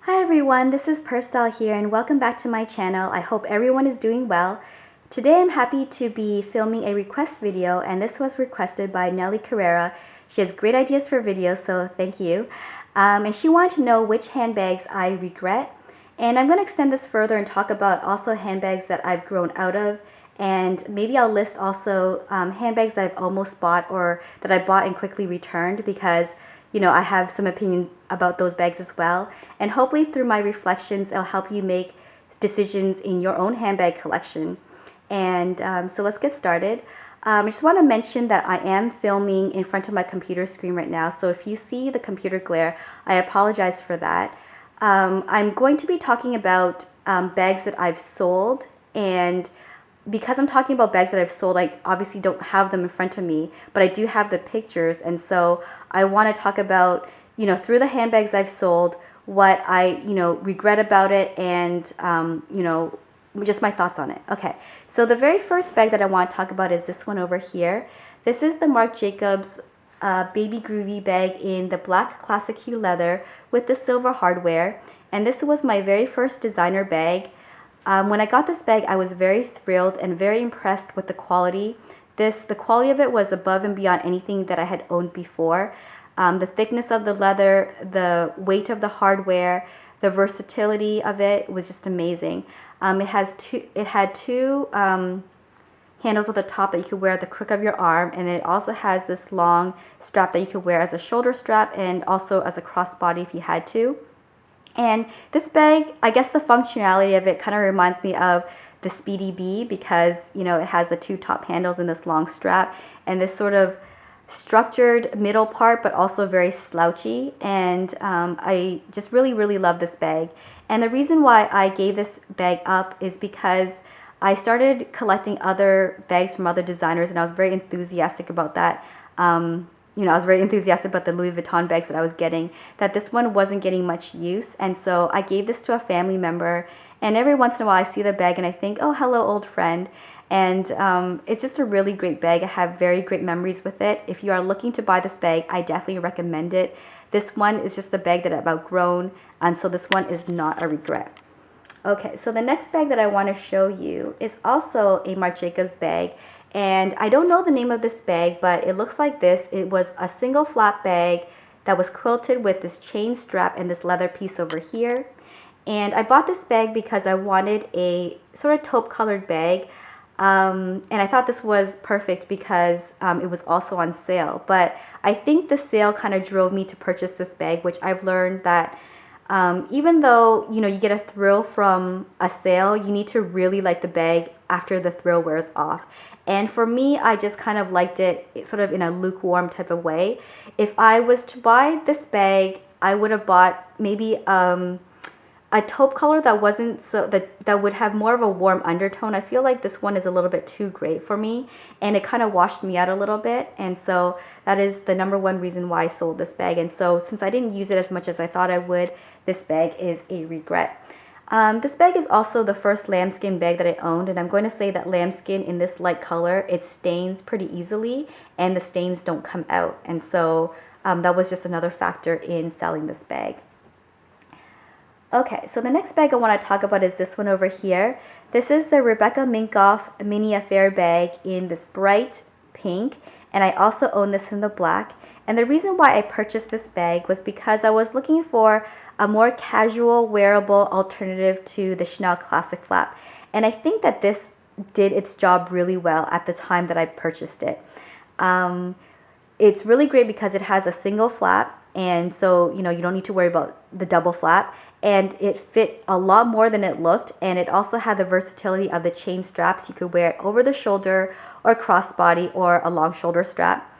Hi everyone, this is Perstyle here and welcome back to my channel. I hope everyone is doing well. Today I'm happy to be filming a request video, and this was requested by Nelly Carrera. She has great ideas for videos, so thank you. And she wanted to know which handbags I regret. And I'm going to extend this further and talk about also handbags that I've grown out of. And maybe I'll list also handbags that I've almost bought or that I bought and quickly returned because I have some opinion about those bags as well. And hopefully through my reflections, it'll help you make decisions in your own handbag collection. And so let's get started. I just want to mention that I am filming in front of my computer screen right now. So if you see the computer glare, I apologize for that. I'm going to be talking about bags that I've sold, and because I'm talking about bags that I've sold, I obviously don't have them in front of me, but I do have the pictures. And so I want to talk about, through the handbags I've sold, what I, regret about it, and, just my thoughts on it. Okay, so the very first bag that I want to talk about is this one over here. This is the Marc Jacobs Baby Groovy bag in the black classic hue leather with the silver hardware. And this was my very first designer bag. When I got this bag, I was very thrilled and very impressed with the quality. The quality of it was above and beyond anything that I had owned before. The thickness of the leather, the weight of the hardware, the versatility of it was just amazing. It had two handles at the top that you could wear at the crook of your arm, and then it also has this long strap that you could wear as a shoulder strap and also as a crossbody if you had to. And this bag, I guess the functionality of it kind of reminds me of the Speedy B because, it has the two top handles and this long strap and this sort of structured middle part, but also very slouchy. And I just really, really love this bag. And the reason why I gave this bag up is because I started collecting other bags from other designers, and I was very enthusiastic about that. I was very enthusiastic about the Louis Vuitton bags that I was getting, that this one wasn't getting much use. And so I gave this to a family member, and every once in a while I see the bag and I think, oh, hello, old friend. And it's just a really great bag. I have very great memories with it. If you are looking to buy this bag, I definitely recommend it. This one is just a bag that I've outgrown, and so this one is not a regret. Okay, so the next bag that I want to show you is also a Marc Jacobs bag. And I don't know the name of this bag, but it looks like this. It was a single flap bag that was quilted with this chain strap and this leather piece over here. And I bought this bag because I wanted a sort of taupe colored bag. And I thought this was perfect because it was also on sale. But I think the sale kind of drove me to purchase this bag, which I've learned that even though, you get a thrill from a sale, you need to really like the bag after the thrill wears off. And for me, I just kind of liked it sort of in a lukewarm type of way. If I was to buy this bag, I would have bought maybe a taupe color that wasn't that would have more of a warm undertone. I feel like this one is a little bit too gray for me, and it kind of washed me out a little bit. And so that is the number one reason why I sold this bag. And so since I didn't use it as much as I thought I would, this bag is a regret. This bag is also the first lambskin bag that I owned, and I'm going to say that lambskin in this light color, it stains pretty easily and the stains don't come out. And so that was just another factor in selling this bag. Okay, so the next bag I want to talk about is this one over here. This is the Rebecca Minkoff Mini Affair bag in this bright pink, and I also own this in the black. And the reason why I purchased this bag was because I was looking for a more casual, wearable alternative to the Chanel Classic Flap. And I think that this did its job really well at the time that I purchased it. It's really great because it has a single flap, and so you don't need to worry about the double flap, and it fit a lot more than it looked. And it also had the versatility of the chain straps. You could wear it over the shoulder or crossbody or a long shoulder strap.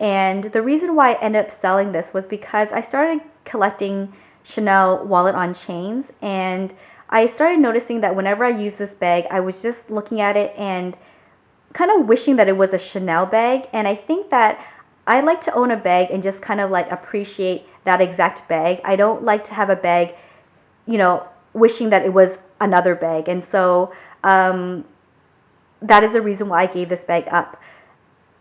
And the reason why I ended up selling this was because I started collecting Chanel wallet on chains, and I started noticing that whenever I used this bag, I was just looking at it and kind of wishing that it was a Chanel bag. And I think that I like to own a bag and just kind of like appreciate that exact bag. I don't like to have a bag, wishing that it was another bag. And so that is the reason why I gave this bag up.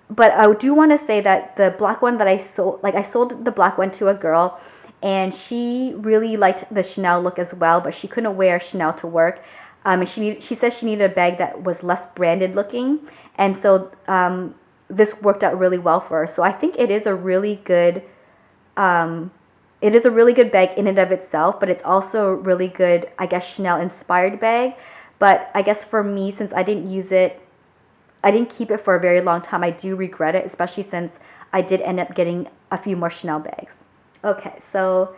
But I do want to say that the black one that I sold the black one to a girl, and she really liked the Chanel look as well, but she couldn't wear Chanel to work. And she said she needed a bag that was less branded looking, and so this worked out really well for her. So I think it is a really good bag in and of itself, but it's also a really good, I guess, Chanel inspired bag. But I guess for me, since I didn't use it, I didn't keep it for a very long time, I do regret it, especially since I did end up getting a few more Chanel bags. Okay, so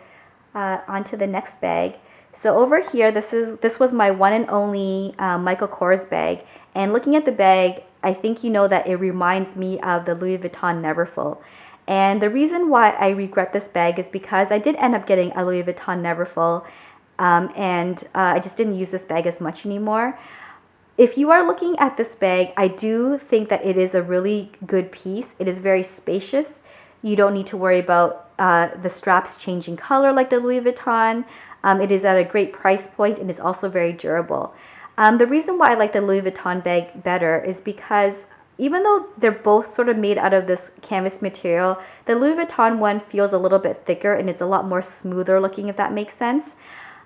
on to the next bag. So over here, this was my one and only Michael Kors bag. And looking at the bag, I think you know that it reminds me of the Louis Vuitton Neverfull. And the reason why I regret this bag is because I did end up getting a Louis Vuitton Neverfull, and I just didn't use this bag as much anymore. If you are looking at this bag, I do think that it is a really good piece. It is very spacious. You don't need to worry about the straps changing color like the Louis Vuitton. It is at a great price point and is also very durable. The reason why I like the Louis Vuitton bag better is because even though they're both sort of made out of this canvas material, the Louis Vuitton one feels a little bit thicker and it's a lot more smoother looking, if that makes sense.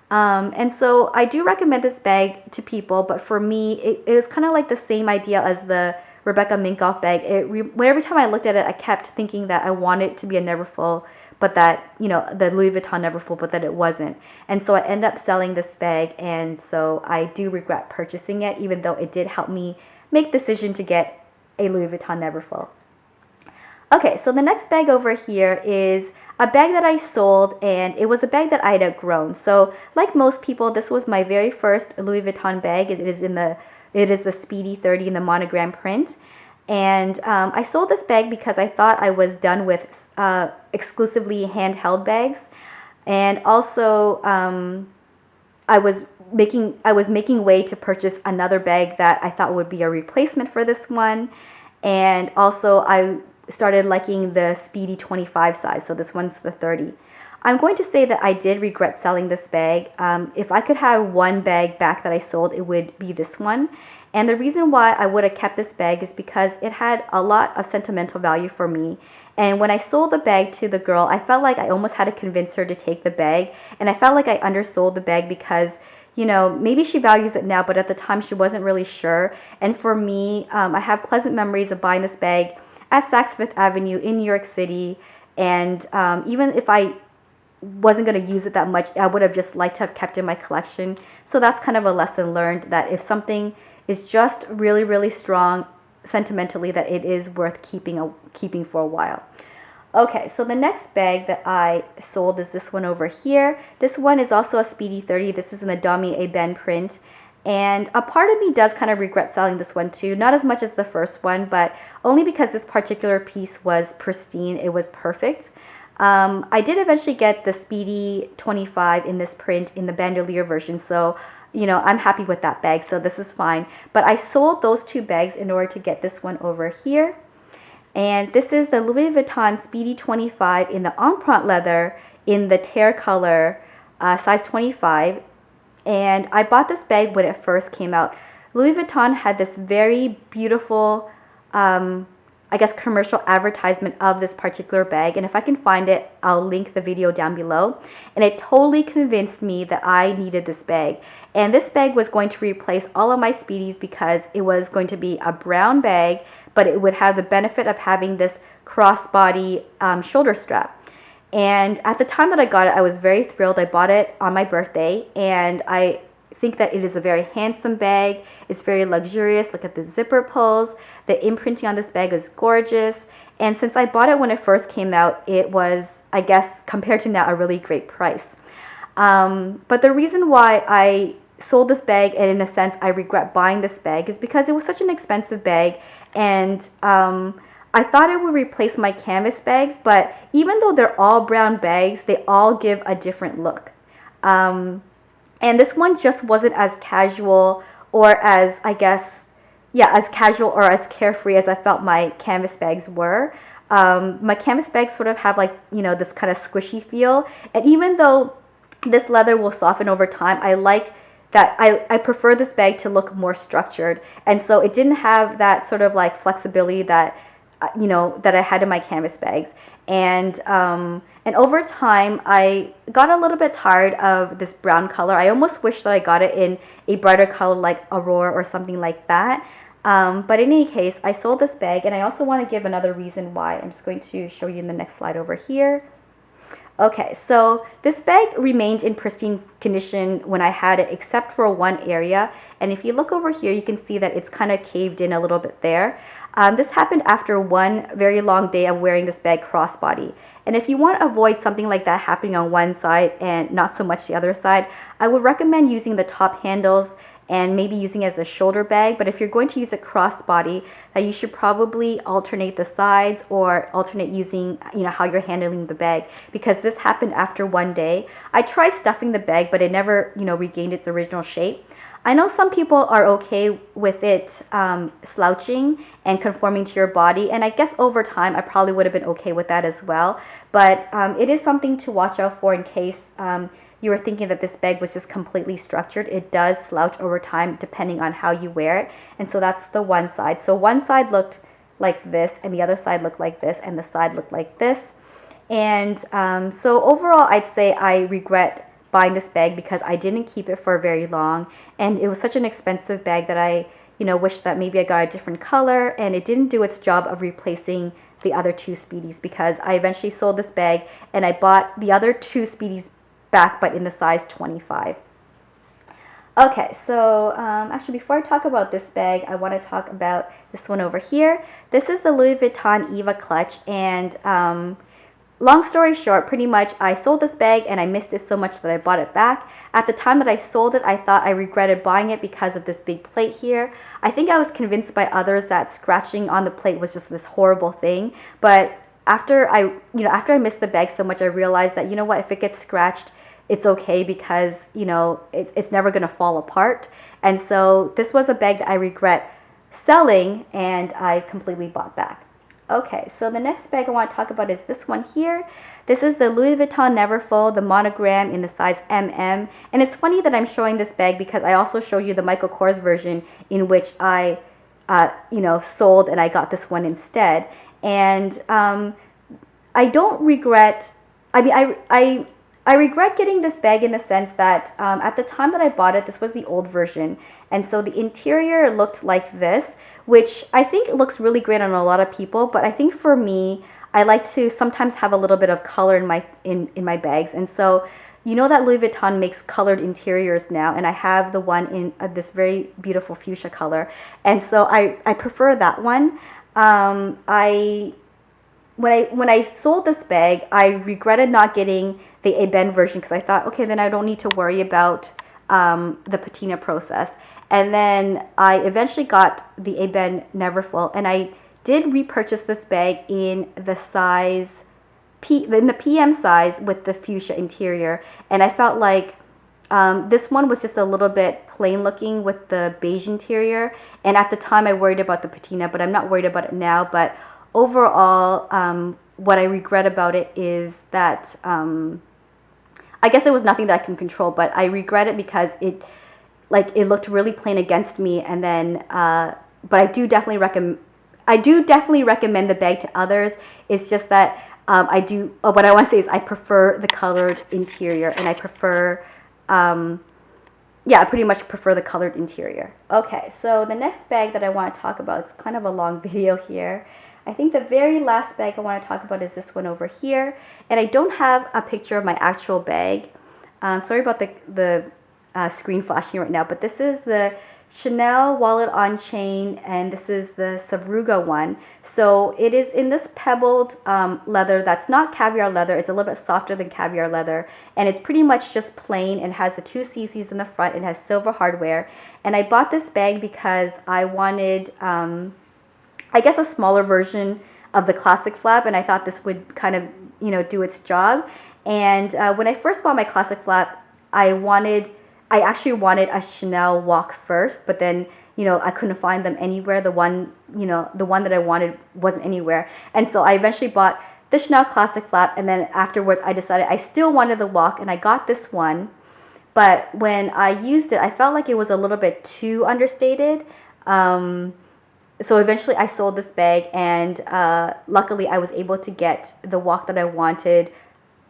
And so I do recommend this bag to people, but for me, it is kind of like the same idea as the Rebecca Minkoff bag. Every time I looked at it, I kept thinking that I wanted it to be a Neverfull, but that, you know, the Louis Vuitton Neverfull, but that it wasn't. And so I ended up selling this bag, and so I do regret purchasing it, even though it did help me make the decision to get a Louis Vuitton Neverfull. Okay, so the next bag over here is a bag that I sold, and it was a bag that I had outgrown. So like most people, this was my very first Louis Vuitton bag. It is the Speedy 30 in the monogram print. And I sold this bag because I thought I was done with exclusively handheld bags. And also I was making way to purchase another bag that I thought would be a replacement for this one. And also I started liking the Speedy 25 size, so this one's the 30. I'm going to say that I did regret selling this bag. If I could have one bag back that I sold, it would be this one. And the reason why I would have kept this bag is because it had a lot of sentimental value for me. And when I sold the bag to the girl, I felt like I almost had to convince her to take the bag. And I felt like I undersold the bag because, you know, maybe she values it now, but at the time she wasn't really sure. And for me, I have pleasant memories of buying this bag at Saks Fifth Avenue in New York City. And even if I wasn't going to use it that much, I would have just liked to have kept it in my collection. So that's kind of a lesson learned, that if something is just really, really strong sentimentally, that it is worth keeping for a while. Okay, so the next bag that I sold is this one over here. This one is also a Speedy 30. This is in the Dami Eben print. And a part of me does kind of regret selling this one too. Not as much as the first one, but only because this particular piece was pristine. It was perfect. I did eventually get the Speedy 25 in this print in the bandolier version. So, you know, I'm happy with that bag. So this is fine. But I sold those two bags in order to get this one over here. And this is the Louis Vuitton Speedy 25 in the Empreinte leather in the tear color, size 25. And I bought this bag when it first came out. Louis Vuitton had this very beautiful, I guess, commercial advertisement of this particular bag. And if I can find it, I'll link the video down below. And it totally convinced me that I needed this bag. And this bag was going to replace all of my Speedies because it was going to be a brown bag, but it would have the benefit of having this crossbody shoulder strap. And at the time that I got it, I was very thrilled. I bought it on my birthday, and I think that it is a very handsome bag. It's very luxurious. Look at the zipper pulls. The imprinting on this bag is gorgeous. And since I bought it when it first came out, it was, I guess, compared to now, a really great price. But the reason why I sold this bag, and in a sense I regret buying this bag, is because it was such an expensive bag. And I thought it would replace my canvas bags, but even though they're all brown bags, they all give a different look. And this one just wasn't as casual, or as, I guess, yeah, as casual or as carefree as I felt my canvas bags were. My canvas bags sort of have, like, you know, this kind of squishy feel. And even though this leather will soften over time, I like that I prefer this bag to look more structured. And so it didn't have that sort of like flexibility that, you know, that I had in my canvas bags. And over time, I got a little bit tired of this brown color. I almost wish that I got it in a brighter color like Aurora or something like that. But in any case, I sold this bag, and I also want to give another reason why. I'm just going to show you in the next slide over here. Okay, so this bag remained in pristine condition when I had it, except for one area. And if you look over here, you can see that it's kind of caved in a little bit there. This happened after one very long day of wearing this bag crossbody. And if you want to avoid something like that happening on one side and not so much the other side, I would recommend using the top handles and maybe using it as a shoulder bag. But if you're going to use it crossbody, you should probably alternate the sides or alternate using, how you're handling the bag, because this happened after one day. I tried stuffing the bag, but it never, regained its original shape. I know some people are okay with it slouching and conforming to your body, and I guess over time I probably would have been okay with that as well. But it is something to watch out for in case you were thinking that this bag was just completely structured. It does slouch over time depending on how you wear it. And so that's the one side. So one side looked like this, and the other side looked like this, and the side looked like this. And so overall, I'd say I regret buying this bag because I didn't keep it for very long. And it was such an expensive bag that I wish that maybe I got a different color, and it didn't do its job of replacing the other two Speedies, because I eventually sold this bag and I bought the other two Speedies back, but in the size 25. Okay, so actually before I talk about this bag, I want to talk about this one over here. This is the Louis Vuitton Eva Clutch, and long story short, pretty much I sold this bag and I missed it so much that I bought it back. At the time that I sold it, I thought I regretted buying it because of this big plate here. I think I was convinced by others that scratching on the plate was just this horrible thing, but after I missed the bag so much, I realized that, if it gets scratched, it's okay, because it's never going to fall apart. And so this was a bag that I regret selling and I completely bought back. Okay, so the next bag I want to talk about is this one here. This is the Louis Vuitton Neverfull, the monogram in the size MM. And it's funny that I'm showing this bag because I also showed you the Michael Kors version, in which I sold, and I got this one instead. And I don't regret, I regret getting this bag in the sense that at the time that I bought it, this was the old version. And so the interior looked like this, which I think looks really great on a lot of people. But I think for me, I like to sometimes have a little bit of color in my bags. And so that Louis Vuitton makes colored interiors now, and I have the one in this very beautiful fuchsia color. And so I prefer that one. When I sold this bag, I regretted not getting the Eben version, because I thought, okay, then I don't need to worry about the patina process. And then I eventually got the Eben Neverfull, and I did repurchase this bag in the size in the PM size with the fuchsia interior, and I felt like this one was just a little bit plain looking with the beige interior. And at the time, I worried about the patina, but I'm not worried about it now. But overall, what I regret about it is that I guess it was nothing that I can control, but I regret it because it looked really plain against me. And then, but I do definitely recommend the bag to others. It's just that what I want to say is I prefer the colored interior, and I prefer, I pretty much prefer the colored interior. Okay, so the next bag that I want to talk about, it's kind of a long video here. I think the very last bag I want to talk about is this one over here. And I don't have a picture of my actual bag. Sorry about the screen flashing right now, but this is the Chanel wallet on chain, and this is the Savruga one. So it is in this pebbled leather that's not caviar leather. It's a little bit softer than caviar leather, and it's pretty much just plain and has the two CCs in the front and has silver hardware. And I bought this bag because I wanted I guess a smaller version of the classic flap, and I thought this would kind of do its job. And when I first bought my classic flap, I actually wanted a Chanel walk first, but then I couldn't find them anywhere. The one that I wanted wasn't anywhere, and so I eventually bought the Chanel classic flap. And then afterwards, I decided I still wanted the walk, and I got this one. But when I used it, I felt like it was a little bit too understated. So eventually I sold this bag, and luckily I was able to get the walk that I wanted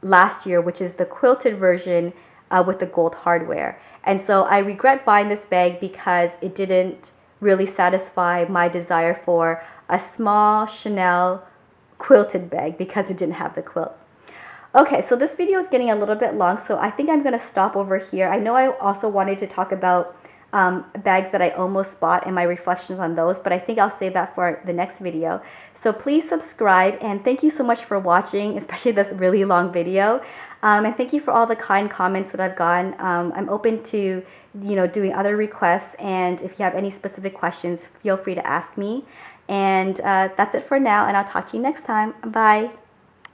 last year, which is the quilted version with the gold hardware. And so I regret buying this bag because it didn't really satisfy my desire for a small Chanel quilted bag because it didn't have the quilts. Okay, so this video is getting a little bit long, so I think I'm going to stop over here. I know I also wanted to talk about bags that I almost bought and my reflections on those, but I think I'll save that for the next video. So please subscribe, and thank you so much for watching, especially this really long video. And thank you for all the kind comments that I've gotten. I'm open to, doing other requests, and if you have any specific questions, feel free to ask me. And that's it for now, and I'll talk to you next time. Bye.